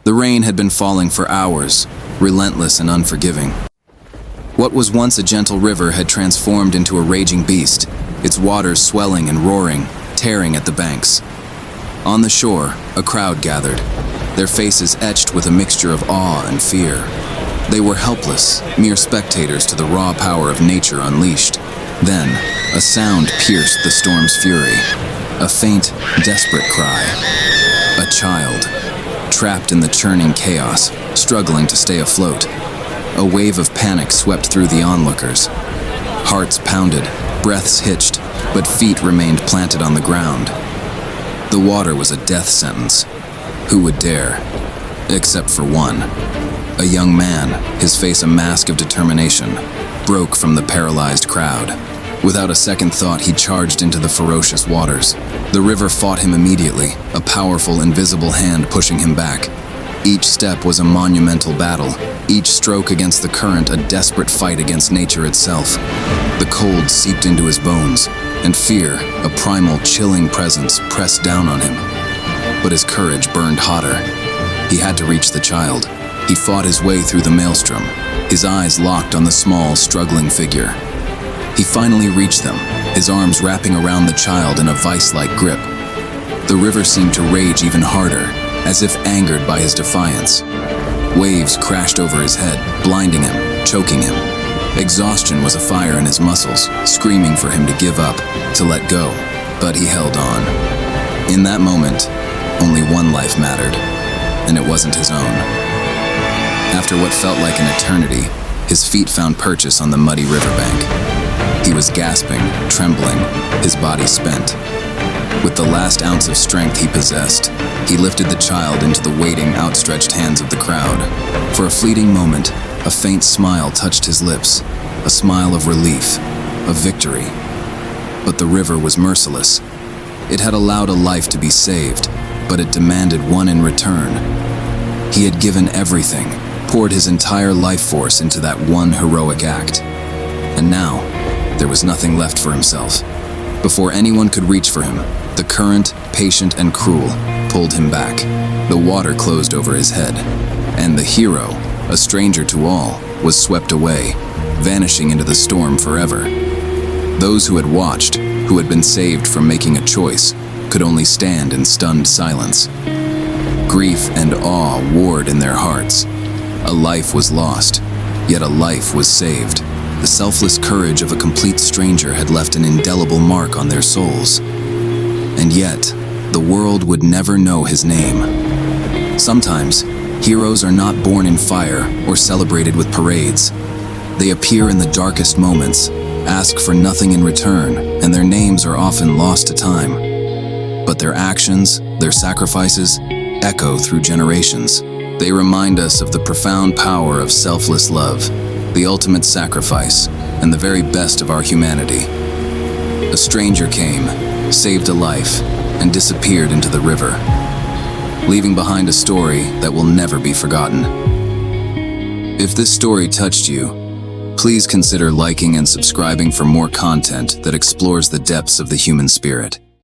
The rain had been falling for hours, relentless and unforgiving. What was once a gentle river had transformed into a raging beast, its waters swelling and roaring, tearing at the banks. On the shore, a crowd gathered, their faces etched with a mixture of awe and fear. They were helpless, mere spectators to the raw power of nature unleashed. Then, a sound pierced the storm's fury. A faint, desperate cry. A child, trapped in the churning chaos, struggling to stay afloat. A wave of panic swept through the onlookers. Hearts pounded, breaths hitched, but feet remained planted on the ground. The water was a death sentence. Who would dare? Except for one. A young man, his face a mask of determination, broke from the paralyzed crowd. Without a second thought, he charged into the ferocious waters. The river fought him immediately, a powerful, invisible hand pushing him back. Each step was a monumental battle, each stroke against the current a desperate fight against nature itself. The cold seeped into his bones, and fear, a primal, chilling presence, pressed down on him. But his courage burned hotter. He had to reach the child. He fought his way through the maelstrom, his eyes locked on the small, struggling figure. He finally reached them, his arms wrapping around the child in a vice-like grip. The river seemed to rage even harder, as if angered by his defiance. Waves crashed over his head, blinding him, choking him. Exhaustion was afire in his muscles, screaming for him to give up, to let go, but he held on. In that moment, only one life mattered, and it wasn't his own. After what felt like an eternity, his feet found purchase on the muddy riverbank. He was gasping, trembling, his body spent. With the last ounce of strength he possessed, he lifted the child into the waiting, outstretched hands of the crowd. For a fleeting moment, a faint smile touched his lips, a smile of relief, of victory. But the river was merciless. It had allowed a life to be saved, but it demanded one in return. He had given everything, poured his entire life force into that one heroic act. And now, there was nothing left for himself. Before anyone could reach for him, the current, patient and cruel, pulled him back. The water closed over his head, and the hero, a stranger to all, was swept away, vanishing into the storm forever. Those who had watched, who had been saved from making a choice, could only stand in stunned silence. Grief and awe warred in their hearts. A life was lost, yet a life was saved. The selfless courage of a complete stranger had left an indelible mark on their souls. And yet, the world would never know his name. Sometimes, heroes are not born in fire or celebrated with parades. They appear in the darkest moments, ask for nothing in return, and their names are often lost to time. But their actions, their sacrifices, echo through generations. They remind us of the profound power of selfless love, the ultimate sacrifice, and the very best of our humanity. A stranger came, saved a life, and disappeared into the river, leaving behind a story that will never be forgotten. If this story touched you, please consider liking and subscribing for more content that explores the depths of the human spirit.